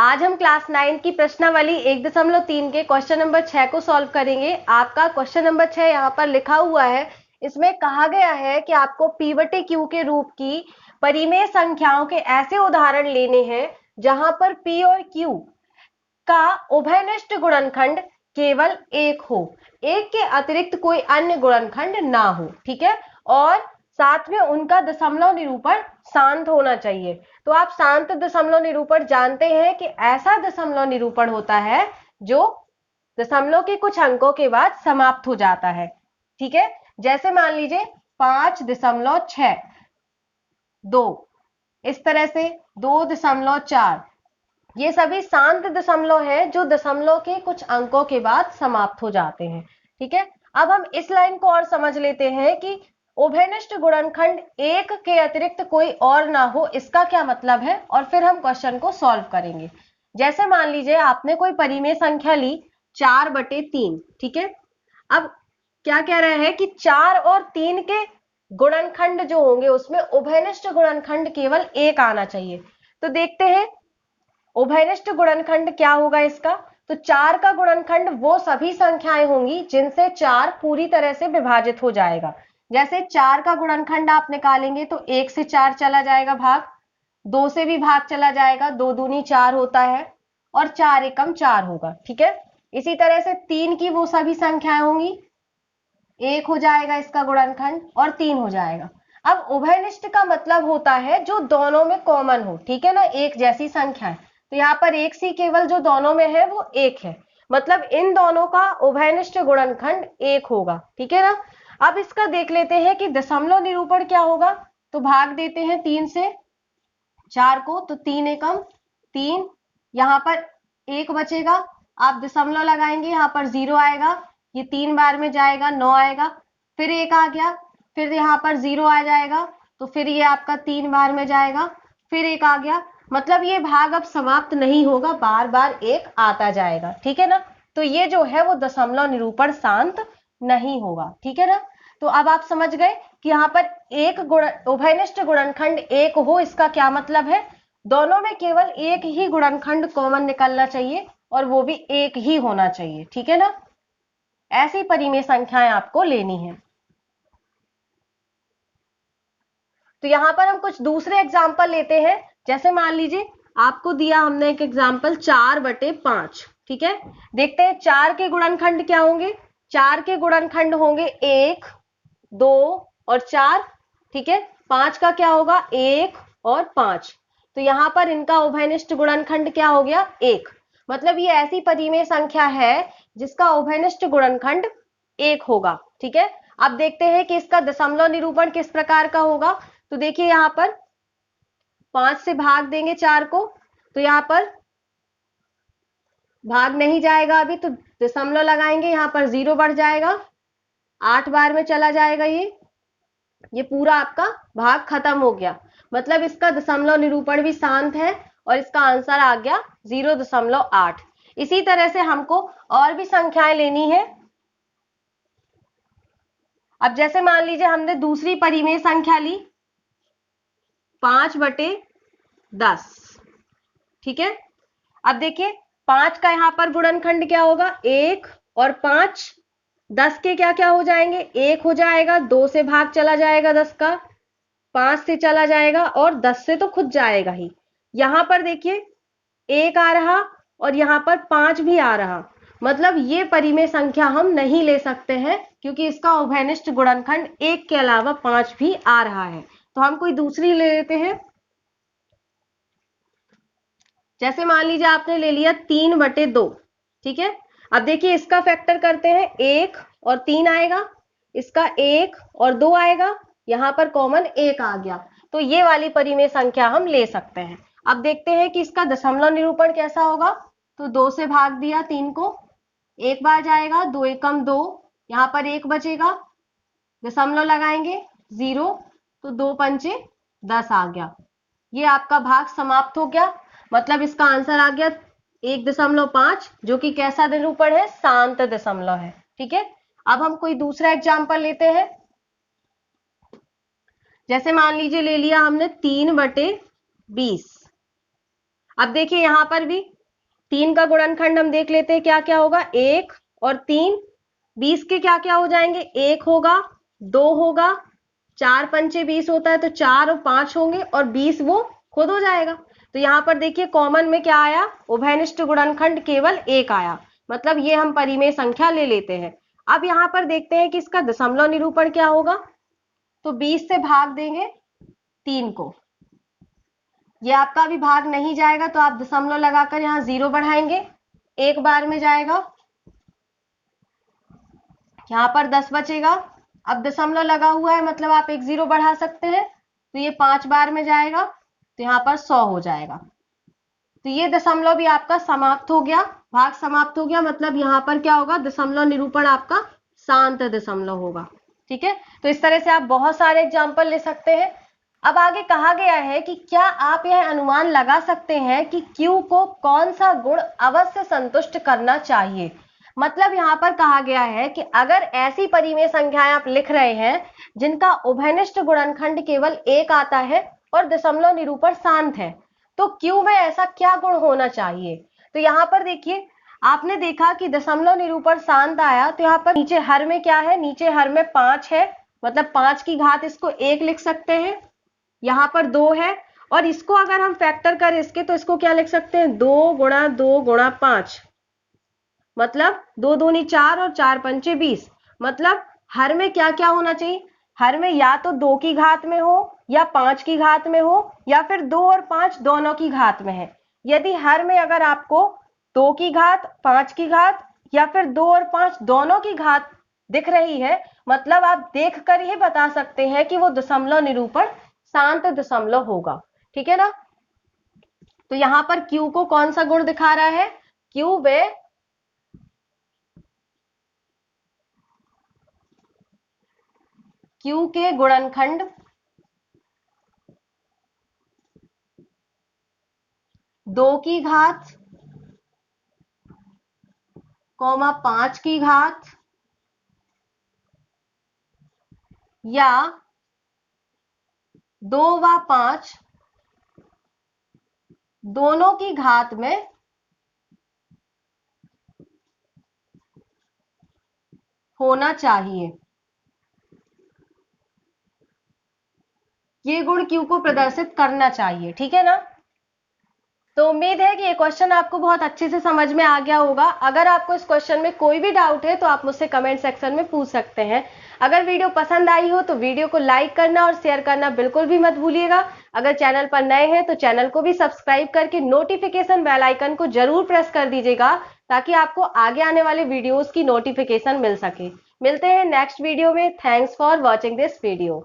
आज हम क्लास 9 की प्रश्नावली 1.3 के क्वेश्चन नंबर 6 को सॉल्व करेंगे। आपका क्वेश्चन नंबर 6 यहाँ पर लिखा हुआ है। इसमें कहा गया है कि आपको P बटे Q के रूप की परिमेय संख्याओं के ऐसे उदाहरण लेने हैं जहां पर P और Q का उभयनिष्ठ गुणनखंड केवल एक हो, एक के अतिरिक्त कोई अन्य गुणनखंड ना हो। ठीक है, और साथ में उनका दशमलव निरूपण शांत होना चाहिए। तो आप शांत दशमलव निरूपण जानते हैं कि ऐसा दशमलव निरूपण होता है जो दशमलव के कुछ अंकों के बाद समाप्त हो जाता है। ठीक है, जैसे मान लीजिए 5.62, इस तरह से 2.4, ये सभी शांत दशमलव हैं जो दशमलव के कुछ अंकों के बाद समाप्त हो जाते हैं। ठीक है, अब हम इस लाइन को और समझ लेते हैं कि उभयनिष्ठ गुणनखंड एक के अतिरिक्त कोई और ना हो, इसका क्या मतलब है, और फिर हम क्वेश्चन को सॉल्व करेंगे। जैसे मान लीजिए आपने कोई परिमेय संख्या ली 4/3। ठीक है, अब क्या कह रहा है कि 4 और 3 के गुणनखंड जो होंगे उसमें उभयनिष्ठ गुणनखंड केवल एक आना चाहिए। तो देखते हैं उभयनिष्ठ गुणनखंड क्या होगा इसका। तो 4 का गुणनखंड वो सभी संख्याएं होंगी जिनसे 4 पूरी तरह से विभाजित हो जाएगा। जैसे 4 का गुणनखंड आप निकालेंगे तो 1 से 4 चला जाएगा भाग, 2 से भी भाग चला जाएगा, 2 दूनी 4 होता है, और 4 एकम 4 होगा। ठीक है, इसी तरह से 3 की वो सभी संख्याएं होंगी, 1 हो जाएगा इसका गुणनखंड और 3 हो जाएगा। अब उभयनिष्ठ का मतलब होता है जो दोनों में कॉमन हो। ठीक है ना, एक जैसी संख्या है, तो यहाँ पर एक सी केवल जो दोनों में है वो एक है, मतलब इन दोनों का उभयनिष्ठ गुणनखंड एक होगा। ठीक है ना, अब इसका देख लेते हैं कि दशमलव निरूपण क्या होगा। तो भाग देते हैं 3 से 4 को, तो 3 एकम 3, यहाँ पर 1 बचेगा, आप दशमलव लगाएंगे, यहाँ पर 0 आएगा, ये 3 बार में जाएगा, 9 आएगा, फिर 1 आ गया, फिर यहाँ पर 0 आ जाएगा, तो फिर ये आपका 3 बार में जाएगा, फिर 1 आ गया, मतलब ये भाग अब समाप्त नहीं होगा, बार बार 1 आता जाएगा। ठीक है ना, तो ये जो है वो दशमलव निरूपण शांत नहीं होगा। ठीक है ना, तो अब आप समझ गए कि यहाँ पर एक उभयनिष्ठ गुणनखंड एक हो, इसका क्या मतलब है, दोनों में केवल एक ही गुणनखंड कॉमन निकलना चाहिए और वो भी एक ही होना चाहिए। ठीक है ना, ऐसी परिमेय संख्याएं आपको लेनी है। तो यहाँ पर हम कुछ दूसरे एग्जाम्पल लेते हैं। जैसे मान लीजिए आपको दिया हमने एक एग्जाम्पल 4/5। ठीक है, देखते हैं 4 के गुणनखंड क्या होंगे। 4 के गुणनखंड होंगे 1, 2 और 4। ठीक है, 5 का क्या होगा, 1 और 5। तो यहाँ पर इनका उभयनिष्ठ गुणनखंड क्या हो गया, 1। मतलब ये ऐसी परिमेय संख्या है जिसका उभयनिष्ठ गुणनखंड 1 होगा। ठीक है, अब देखते हैं कि इसका दशमलव निरूपण किस प्रकार का होगा। तो देखिए यहाँ पर 5 से भाग देंगे 4 को, तो यहाँ पर भाग नहीं जाएगा अभी, तो दशमलव लगाएंगे, यहाँ पर 0 बढ़ जाएगा, 8 बार में चला जाएगा, ये पूरा आपका भाग खत्म हो गया। मतलब इसका दशमलव निरूपण भी शांत है और इसका आंसर आ गया 0.8। इसी तरह से हमको और भी संख्याएं लेनी है। अब जैसे मान लीजिए हमने दूसरी परिमेय संख्या ली 5/10। ठीक है, अब देखिए 5 का यहाँ पर गुणनखंड क्या होगा, 1 और 5। 10 के क्या क्या हो जाएंगे, 1 हो जाएगा, 2 से भाग चला जाएगा 10 का, 5 से चला जाएगा और 10 से तो खुद जाएगा ही। यहां पर देखिए 1 आ रहा और यहां पर 5 भी आ रहा, मतलब ये परिमेय संख्या हम नहीं ले सकते हैं क्योंकि इसका उभयनिष्ठ गुणनखंड 1 के अलावा 5 भी आ रहा है। तो हम कोई दूसरी ले लेते हैं। जैसे मान लीजिए आपने ले लिया 3/2। ठीक है, अब देखिए इसका फैक्टर करते हैं, 1 और 3 आएगा, इसका 1 और 2 आएगा, यहां पर कॉमन 1 आ गया, तो ये वाली परिमेय संख्या हम ले सकते हैं। अब देखते हैं कि इसका दशमलव निरूपण कैसा होगा। तो 2 से भाग दिया 3 को, 1 बार जाएगा, 2 एकम 2, यहाँ पर 1 बचेगा, दशमलव लगाएंगे 0, तो 2 पंचे 10 आ गया, ये आपका भाग समाप्त हो गया। मतलब इसका आंसर आ गया 1.5, जो कि कैसा निरूपण है, शांत दशमलव है। ठीक है, अब हम कोई दूसरा एग्जाम्पल लेते हैं। जैसे मान लीजिए ले लिया हमने 3/20। अब देखिए यहां पर भी 3 का गुणनखंड हम देख लेते हैं क्या क्या होगा, 1 और 3। 20 के क्या क्या हो जाएंगे, 1 होगा, 2 होगा, 4 पंचे 20 होता है तो 4 और 5 होंगे, और 20 वो खुद हो जाएगा। तो यहाँ पर देखिए कॉमन में क्या आया, उभयनिष्ठ गुणनखंड केवल 1 आया, मतलब ये हम परिमेय संख्या ले लेते हैं। अब यहाँ पर देखते हैं कि इसका दशमलव निरूपण क्या होगा। तो 20 से भाग देंगे 3 को, ये आपका अभी भाग नहीं जाएगा तो आप दशमलव लगाकर यहाँ 0 बढ़ाएंगे, एक बार में जाएगा, यहाँ पर 10 बचेगा। अब दशमलव लगा हुआ है मतलब आप एक 0 बढ़ा सकते हैं, तो ये 5 बार में जाएगा, तो यहाँ पर 100 हो जाएगा। तो ये दशमलव भी आपका समाप्त हो गया, भाग समाप्त हो गया, मतलब यहाँ पर क्या होगा, दशमलव निरूपण आपका शांत दशमलव होगा। ठीक है, तो इस तरह से आप बहुत सारे एग्जाम्पल ले सकते हैं। अब आगे कहा गया है कि क्या आप यह अनुमान लगा सकते हैं कि Q को कौन सा गुण अवश्य संतुष्ट करना चाहिए। मतलब यहाँ पर कहा गया है कि अगर ऐसी परिमेय संख्याएं आप लिख रहे हैं जिनका उभयनिष्ठ गुणनखंड केवल 1 आता है और दशमलव निरूपण शांत है, तो Q में ऐसा क्या गुण होना चाहिए। तो यहाँ पर देखिए, आपने देखा कि दशमलव निरूपण शांत आया, तो यहाँ पर नीचे हर में क्या है, नीचे हर में 5 है, मतलब 5 की घात इसको 1 लिख सकते हैं, यहाँ पर 2 है, और इसको अगर हम फैक्टर करें इसके, तो इसको क्या लिख सकते हैं, 2 गुणा 2 गुणा 5, मतलब 2 दूनी 4 और 4 पंचे 20। मतलब हर में क्या क्या होना चाहिए, हर में या तो 2 की घात में हो या 5 की घात में हो, या फिर 2 और 5 दोनों की घात में है। यदि हर में अगर आपको 2 की घात, 5 की घात या फिर 2 और 5 दोनों की घात दिख रही है, मतलब आप देखकर ही बता सकते हैं कि वो दशमलव निरूपण शांत दशमलव होगा। ठीक है ना। तो यहां पर Q को कौन सा गुण दिखा रहा है, Q में Q के गुणनखंड 2 की घात, 5 की घात या 2 व 5 दोनों की घात में होना चाहिए। ये गुण Q को प्रदर्शित करना चाहिए। ठीक है ना। तो उम्मीद है कि ये क्वेश्चन आपको बहुत अच्छे से समझ में आ गया होगा। अगर आपको इस क्वेश्चन में कोई भी डाउट है तो आप मुझसे कमेंट सेक्शन में पूछ सकते हैं। अगर वीडियो पसंद आई हो तो वीडियो को लाइक करना और शेयर करना बिल्कुल भी मत भूलिएगा। अगर चैनल पर नए हैं तो चैनल को भी सब्सक्राइब करके नोटिफिकेशन बेल आइकन को जरूर प्रेस कर दीजिएगा, ताकि आपको आगे आने वाले वीडियोस की नोटिफिकेशन मिल सके। मिलते हैं नेक्स्ट वीडियो में। Thanks for watching this video.